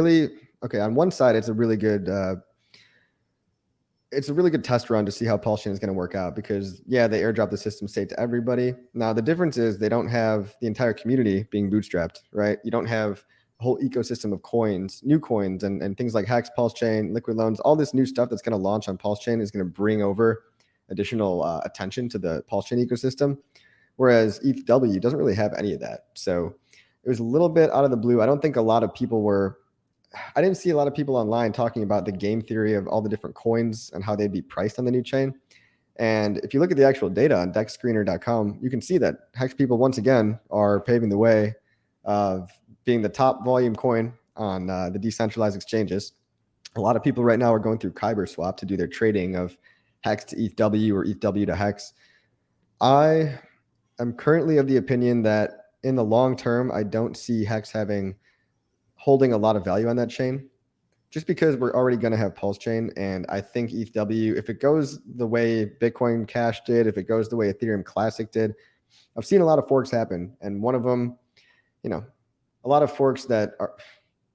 really, okay, on one side, it's a really good test run to see how PulseChain is going to work out, because yeah, they airdrop the system state to everybody. Now the difference is they don't have the entire community being bootstrapped, right? You don't have a whole ecosystem of coins, new coins, and things like Hex, PulseChain, liquid loans. All this new stuff that's going to launch on PulseChain is going to bring over additional attention to the PulseChain ecosystem, whereas ETHW doesn't really have any of that. So it was a little bit out of the blue. I don't think a lot of people were. I didn't see a lot of people online talking about the game theory of all the different coins and how they'd be priced on the new chain. And if you look at the actual data on dexscreener.com, you can see that Hex people once again are paving the way of being the top volume coin on the decentralized exchanges. A lot of people right now are going through Kyber swap to do their trading of Hex to ETHW or ETHW to Hex. I am currently of the opinion that in the long term, I don't see Hex holding a lot of value on that chain, just because we're already going to have PulseChain. And I think ETHW, if it goes the way Bitcoin Cash did, if it goes the way Ethereum Classic did, I've seen a lot of forks happen. And one of them, a lot of forks that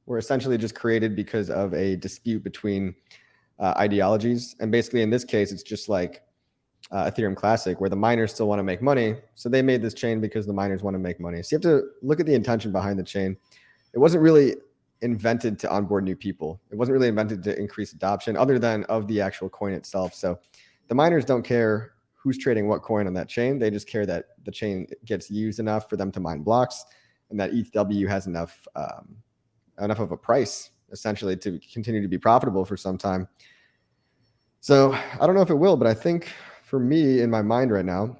were essentially just created because of a dispute between ideologies. And basically in this case, it's just like Ethereum Classic, where the miners still want to make money. So they made this chain because the miners want to make money. So you have to look at the intention behind the chain. It wasn't really invented to onboard new people. It wasn't really invented to increase adoption other than of the actual coin itself. So the miners don't care who's trading what coin on that chain. They just care that the chain gets used enough for them to mine blocks, and that ETHW has enough of a price essentially to continue to be profitable for some time. So I don't know if it will, but I think for me in my mind right now,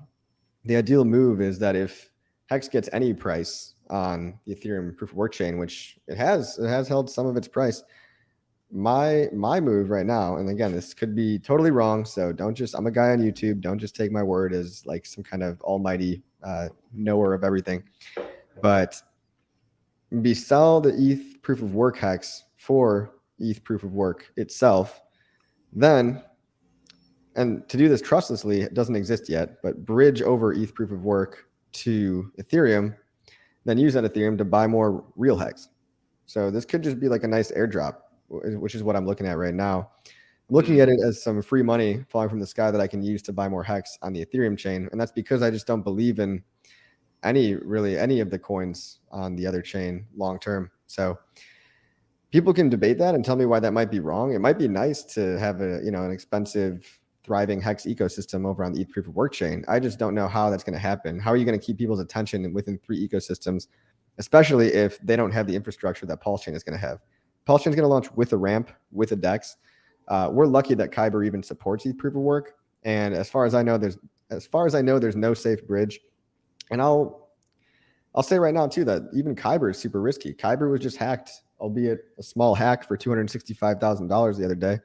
the ideal move is that if Hex gets any price on the Ethereum proof of work chain, which it has held some of its price. My move right now, and again, this could be totally wrong, so I'm a guy on YouTube, don't just take my word as like some kind of almighty knower of everything, but sell the ETH proof of work Hex for ETH proof of work itself, then, and to do this trustlessly, it doesn't exist yet, but bridge over ETH proof of work to Ethereum, then use that Ethereum to buy more real Hex. So this could just be like a nice airdrop, which is what I'm looking at right now. I'm looking at it as some free money falling from the sky that I can use to buy more Hex on the Ethereum chain. And that's because I just don't believe in any of the coins on the other chain long term. So people can debate that and tell me why that might be wrong. It might be nice to have an expensive, thriving Hex ecosystem over on the ETH proof of work chain. I just don't know how that's going to happen. How are you going to keep people's attention within three ecosystems, especially if they don't have the infrastructure that PulseChain is going to have? PulseChain is going to launch with a ramp, with a DEX. We're lucky that Kyber even supports ETH proof of work. And as far as I know, there's no safe bridge. And I'll say right now too that even Kyber is super risky. Kyber was just hacked, albeit a small hack for $265,000 the other day.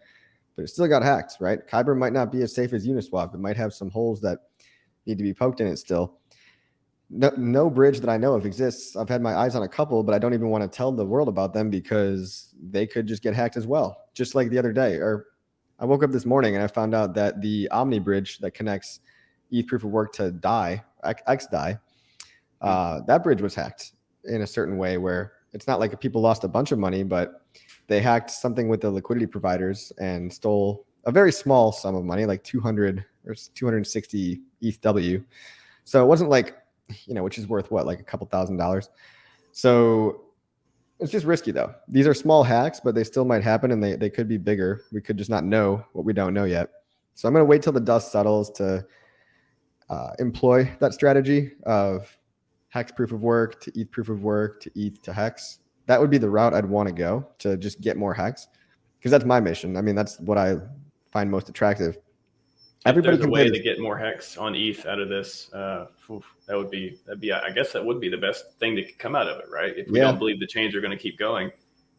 But it still got hacked, right? Kyber might not be as safe as Uniswap. It might have some holes that need to be poked in it still. No bridge that I know of exists. I've had my eyes on a couple, but I don't even want to tell the world about them because they could just get hacked as well. Just like the other day, or I woke up this morning and I found out that the Omni bridge that connects ETH proof of work to DAI, XDAI, that bridge was hacked in a certain way where it's not like people lost a bunch of money, but they hacked something with the liquidity providers and stole a very small sum of money, like 200 or 260 ETHW. So it wasn't like, which is worth what, like a couple $1,000s. So it's just risky though. These are small hacks, but they still might happen and they could be bigger. We could just not know what we don't know yet. So I'm going to wait till the dust settles to employ that strategy of Hex proof of work to ETH proof of work to ETH to Hex. That would be the route I'd want to go to just get more Hex, because that's my mission. I mean, that's what I find most attractive. Everybody can way to get more Hex on ETH out of this. I guess that would be the best thing to come out of it, right? If we don't believe the chains are going to keep going.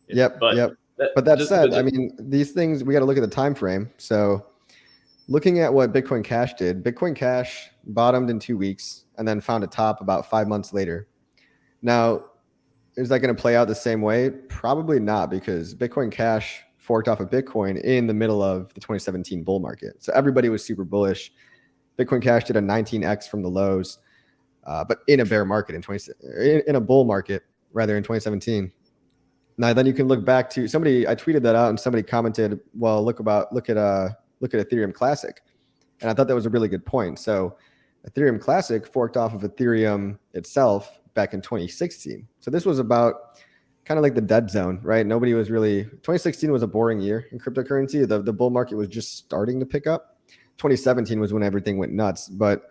But that said, I mean, these things, we got to look at the time frame. So looking at what Bitcoin Cash did, Bitcoin Cash bottomed in 2 weeks and then found a top about 5 months later. Now, is that going to play out the same way? Probably not, because Bitcoin Cash forked off of Bitcoin in the middle of the 2017 bull market. So everybody was super bullish. Bitcoin Cash did a 19x from the lows, but in a bear market in a bull market rather in 2017. Now then you can look back to somebody. I tweeted that out, and somebody commented, "Well, look at Ethereum Classic," and I thought that was a really good point. So Ethereum Classic forked off of Ethereum itself back in 2016. So this was about kind of like the dead zone, right? Nobody was really. 2016 was a boring year in cryptocurrency. The bull market was just starting to pick up. 2017 was when everything went nuts, but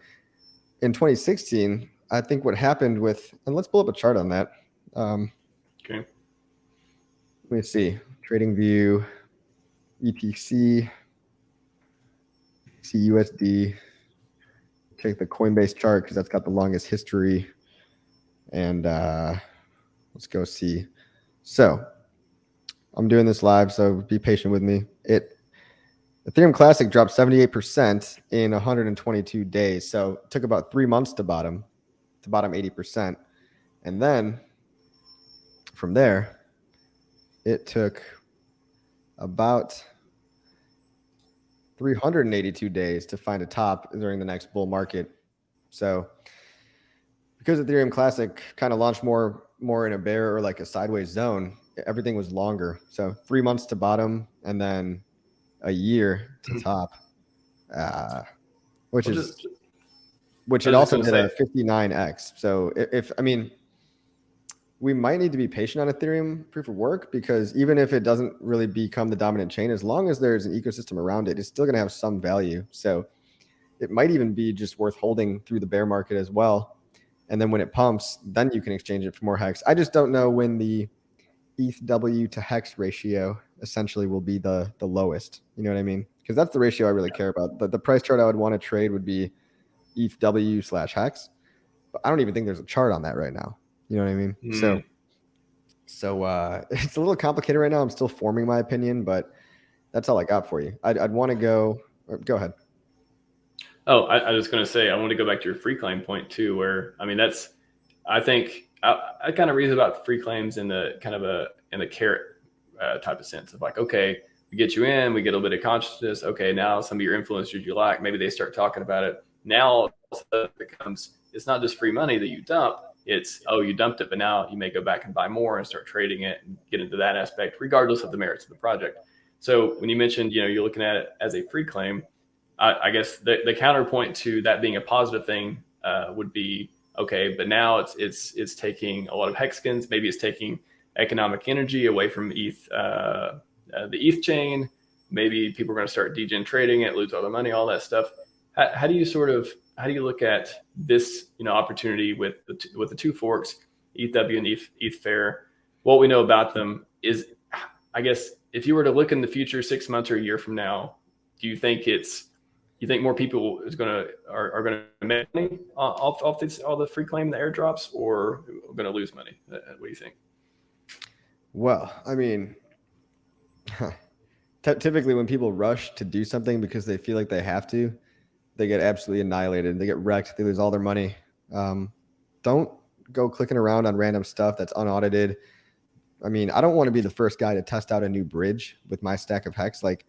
in 2016, I think what happened with, and let's pull up a chart on that. Okay. Let me see. Trading View, ETC, CUSD. Take the Coinbase chart because that's got the longest history. And let's go see. So I'm doing this live, so be patient with me. Ethereum Classic dropped 78% in 122 days. So it took about 3 months to bottom 80%. And then from there, it took about 382 days to find a top during the next bull market. So because Ethereum Classic kind of launched more in a bear or like a sideways zone, everything was longer. So 3 months to bottom and then a year to top, which it also did a 59x. So we might need to be patient on Ethereum proof of work, because even if it doesn't really become the dominant chain, as long as there's an ecosystem around it, it's still going to have some value. So it might even be just worth holding through the bear market as well. And then when it pumps, then you can exchange it for more hex. I just don't know when the ETHW to hex ratio essentially will be the lowest. You know what I mean? Because that's the ratio I really care about. The price chart I would want to trade would be ETHW/hex. But I don't even think there's a chart on that right now. You know what I mean? So it's a little complicated right now. I'm still forming my opinion, but that's all I got for you. I'd want to go ahead. Oh, I was going to say, I want to go back to your free claim point too, where, I think I kind of reason about the free claims in the kind of in the carrot type of sense of like, okay, we get you in, we get a little bit of consciousness. Okay, now some of your influencers you like, maybe they start talking about it. Now it becomes, it's not just free money that you dump. It's, oh, you dumped it, but now you may go back and buy more and start trading it and get into that aspect, regardless of the merits of the project. So when you mentioned, you're looking at it as a free claim, I guess the counterpoint to that being a positive thing would be, okay, but now it's taking a lot of hexagons. Maybe it's taking economic energy away from the ETH chain. Maybe people are going to start degen trading it, lose all their money, all that stuff. How do you look at this opportunity with the two forks, ETHW and ETH Fair? What we know about them is, I guess, if you were to look in the future 6 months or a year from now, do you think more people are going to make money off all the free claim, the airdrops, or are going to lose money? What do you think? Well, typically when people rush to do something because they feel like they have to, they get absolutely annihilated. They get wrecked. They lose all their money. Don't go clicking around on random stuff that's unaudited. I don't want to be the first guy to test out a new bridge with my stack of hex. Like,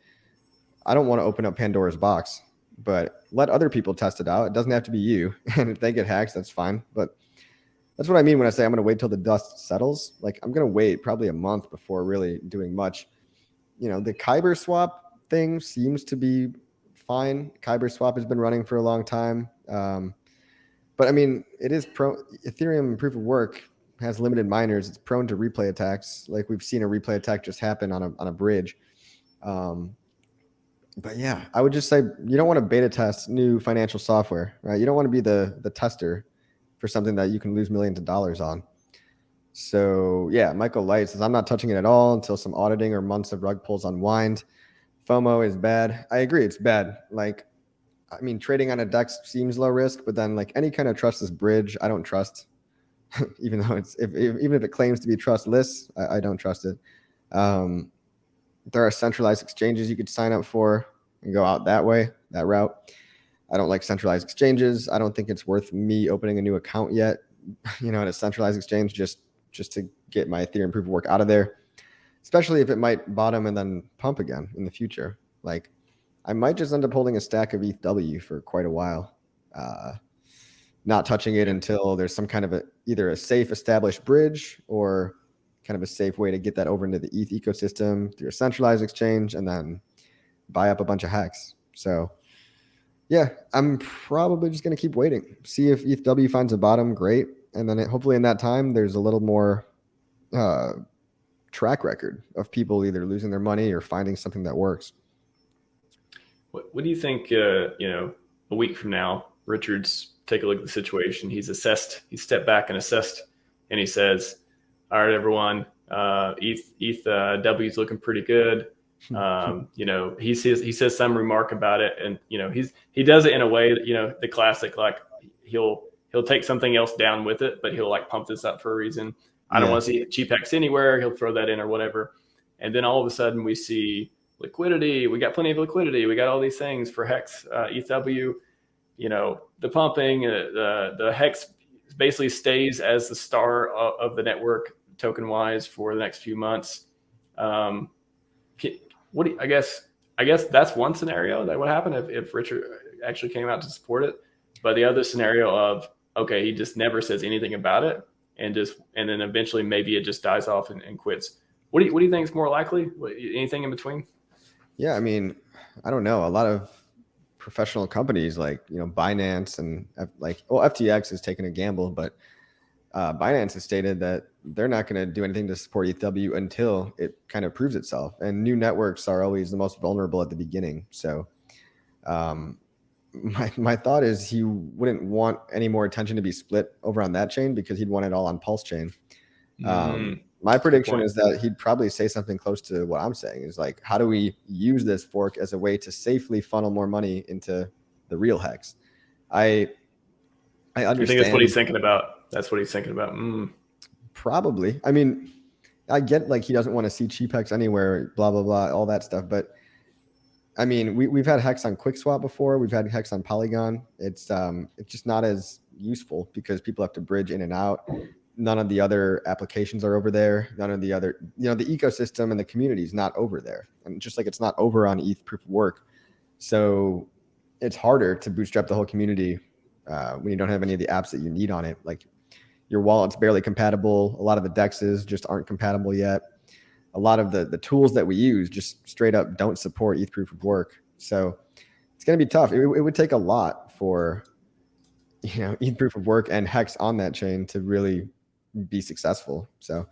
I don't want to open up Pandora's box, but let other people test it out. It doesn't have to be you. And if they get hacked, that's fine. But that's what I mean when I say I'm going to wait till the dust settles. Like, I'm going to wait probably a month before really doing much. The Kyber swap thing seems to be fine. Kyber swap has been running for a long time. But it is Ethereum proof of work has limited miners. It's prone to replay attacks. Like, we've seen a replay attack just happen on a bridge. But yeah, I would just say you don't want to beta test new financial software, right? You don't want to be the tester for something that you can lose millions of dollars on. So yeah, Michael Light says, I'm not touching it at all until some auditing or months of rug pulls unwind. FOMO is bad. I agree, it's bad. Like, trading on a DEX seems low risk, but then like any kind of trustless bridge, I don't trust. Even though even if it claims to be trustless, I don't trust it. There are centralized exchanges you could sign up for and go out that route. I don't like centralized exchanges. I don't think it's worth me opening a new account yet, at a centralized exchange just to get my Ethereum proof of work out of there, especially if it might bottom and then pump again in the future. Like, I might just end up holding a stack of ETHW for quite a while, not touching it until there's some kind of either a safe established bridge or kind of a safe way to get that over into the ETH ecosystem through a centralized exchange and then buy up a bunch of hex. So yeah, I'm probably just going to keep waiting, see if ETHW finds a bottom, great. And then hopefully in that time, there's a little more track record of people either losing their money or finding something that works. What do you think, a week from now, Richard's take a look at the situation. He's stepped back and assessed, and he says, all right, everyone, ETHW is looking pretty good. He says some remark about it, and he does it in a way that the classic, like he'll take something else down with it, but he'll like pump this up for a reason. I don't want to see cheap hex anywhere. He'll throw that in or whatever, and then all of a sudden we see liquidity. We got plenty of liquidity. We got all these things for hex, ETHW. The pumping, the hex basically stays as the star of the network token wise for the next few months. I guess that's one scenario that would happen if Richard actually came out to support it. But the other scenario of, okay, he just never says anything about it, and then eventually maybe it just dies off and quits. What do you think is more likely? Anything in between? Yeah, I mean, I don't know. A lot of professional companies like Binance and FTX has taken a gamble, but Binance has stated that they're not going to do anything to support ETHW until it kind of proves itself. And new networks are always the most vulnerable at the beginning. So my thought is he wouldn't want any more attention to be split over on that chain because he'd want it all on PulseChain. My prediction is that he'd probably say something close to what I'm saying, is like, how do we use this fork as a way to safely funnel more money into the real hex? I understand. You think that's what he's thinking about? That's what he's thinking about. Probably. I mean, I get like he doesn't want to see cheap hex anywhere, blah, blah, blah, all that stuff. But I mean, we've had hex on QuickSwap before. We've had hex on Polygon. It's just not as useful because people have to bridge in and out. None of the other applications are over there. None of the other, the ecosystem and the community is not over there. And just like it's not over on ETH proof of work. So it's harder to bootstrap the whole community when you don't have any of the apps that you need on it. Like your wallet's barely compatible. A lot of the dexes just aren't compatible yet. A lot of the tools that we use just straight up don't support ETH proof of work. So it's going to be tough. It would take a lot for, ETH proof of work and hex on that chain to really be successful. So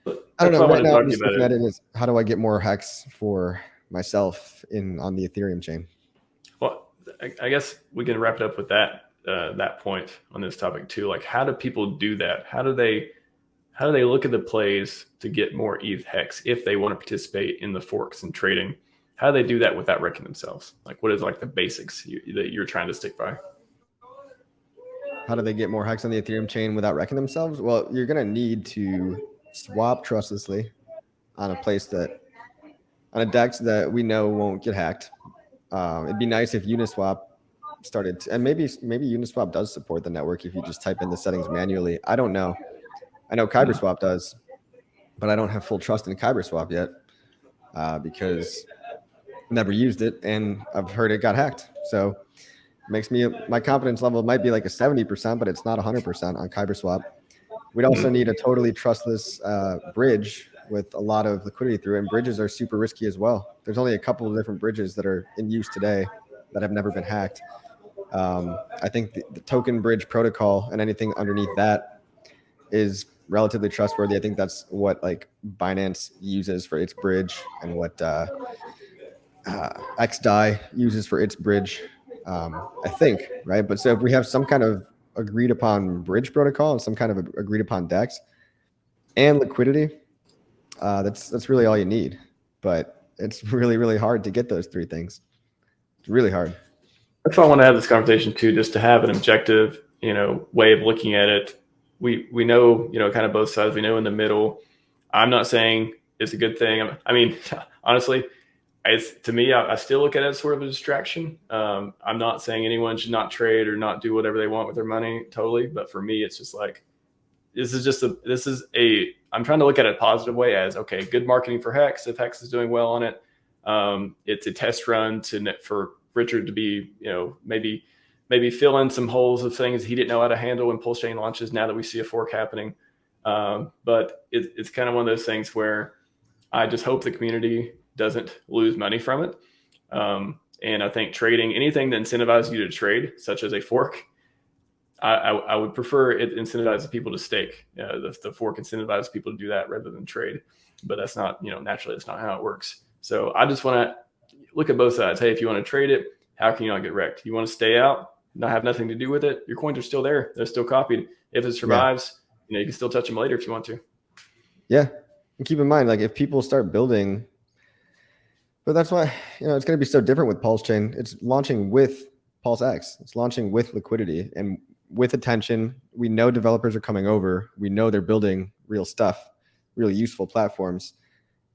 I don't know. Right now, I'm just looking at it as, how do I get more hex for myself on the Ethereum chain? Well, I guess we can wrap it up with that point on this topic too. Like, how do people do that? How do they look at the plays to get more ETH hex if they want to participate in the forks and trading? How do they do that without wrecking themselves? Like, what is like the basics that you're trying to stick by? How do they get more hex on the Ethereum chain without wrecking themselves? Well, you're going to need to swap trustlessly on a DEX that we know won't get hacked. It'd be nice if Uniswap started and maybe Uniswap does support the network if you just type in the settings manually. I don't know. I know KyberSwap does, but I don't have full trust in KyberSwap yet because I never used it and I've heard it got hacked. So makes my confidence level might be like a 70%, but it's not 100% on KyberSwap. We'd also need a totally trustless bridge with a lot of liquidity through it, and bridges are super risky as well. There's only a couple of different bridges that are in use today that have never been hacked. I think the token bridge protocol and anything underneath that is relatively trustworthy. I think that's what like Binance uses for its bridge and what XDAI uses for its bridge. I think, right? But so if we have some kind of agreed upon bridge protocol and some kind of agreed upon DEX and liquidity, that's really all you need. But it's really, really hard to get those three things. It's really hard. That's why I want to have this conversation too, just to have an objective, way of looking at it. We know, kind of both sides. We know in the middle. I'm not saying it's a good thing. I mean, honestly, to me, I still look at it as sort of a distraction. I'm not saying anyone should not trade or not do whatever they want with their money, totally. But for me, it's just like, I'm trying to look at it a positive way as, okay, good marketing for Hex. If Hex is doing well on it, it's a test run for Richard to be, maybe fill in some holes of things he didn't know how to handle when PulseChain launches. Now that we see a fork happening, But it's kind of one of those things where I just hope the community doesn't lose money from it. And I think trading, anything that incentivizes you to trade, such as a fork, I would prefer it incentivizes people to stake. The fork incentivizes people to do that rather than trade. But that's not, naturally, that's not how it works. So I just want to look at both sides. Hey, if you want to trade it, how can you not get wrecked? You want to stay out, not have nothing to do with it. Your coins are still there. They're still copied. If it survives, you can still touch them later if you want to. Yeah. And keep in mind, like if people start building, but that's why, it's going to be so different with PulseChain. It's launching with PulseX. It's launching with liquidity and with attention. We know developers are coming over. We know they're building real stuff, really useful platforms.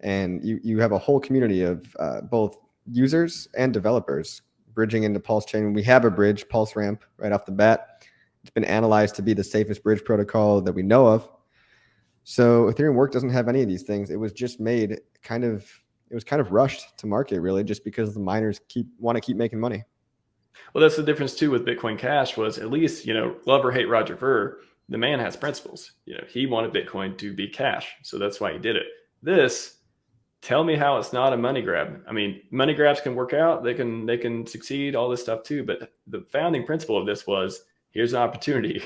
And you have a whole community of both users and developers bridging into PulseChain. We have a bridge, PulseRamp, right off the bat. It's been analyzed to be the safest bridge protocol that we know of. So Ethereum Work doesn't have any of these things. It was just made kind of rushed to market, really, just because the miners want to keep making money. Well, that's the difference too with Bitcoin Cash. Was at least, love or hate Roger Ver, the man has principles. He wanted Bitcoin to be cash, so that's why he did it. This, tell me how it's not a money grab. I mean, money grabs can work out. They can succeed, all this stuff too. But the founding principle of this was, here's an opportunity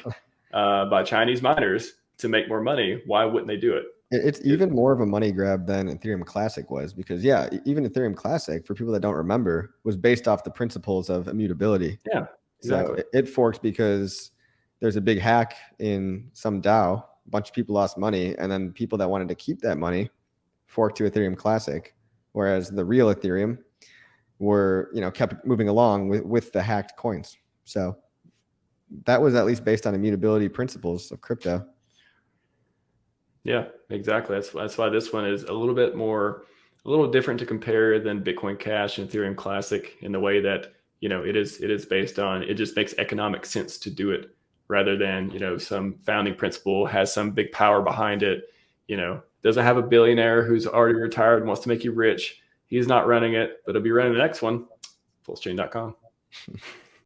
by Chinese miners to make more money. Why wouldn't they do it? It's even more of a money grab than Ethereum Classic was, because even Ethereum Classic, for people that don't remember, was based off the principles of immutability. Yeah, exactly. So it forked because there's a big hack in some DAO. A bunch of people lost money, and then people that wanted to keep that money forked to Ethereum Classic, whereas the real Ethereum were, kept moving along with the hacked coins. So that was at least based on immutability principles of crypto. Yeah, exactly. That's why this one is a little different to compare than Bitcoin Cash and Ethereum Classic in the way that, it is based on, it just makes economic sense to do it rather than, some founding principle has some big power behind it, doesn't have a billionaire who's already retired and wants to make you rich. He's not running it, but he'll be running the next one, pulsechain.com.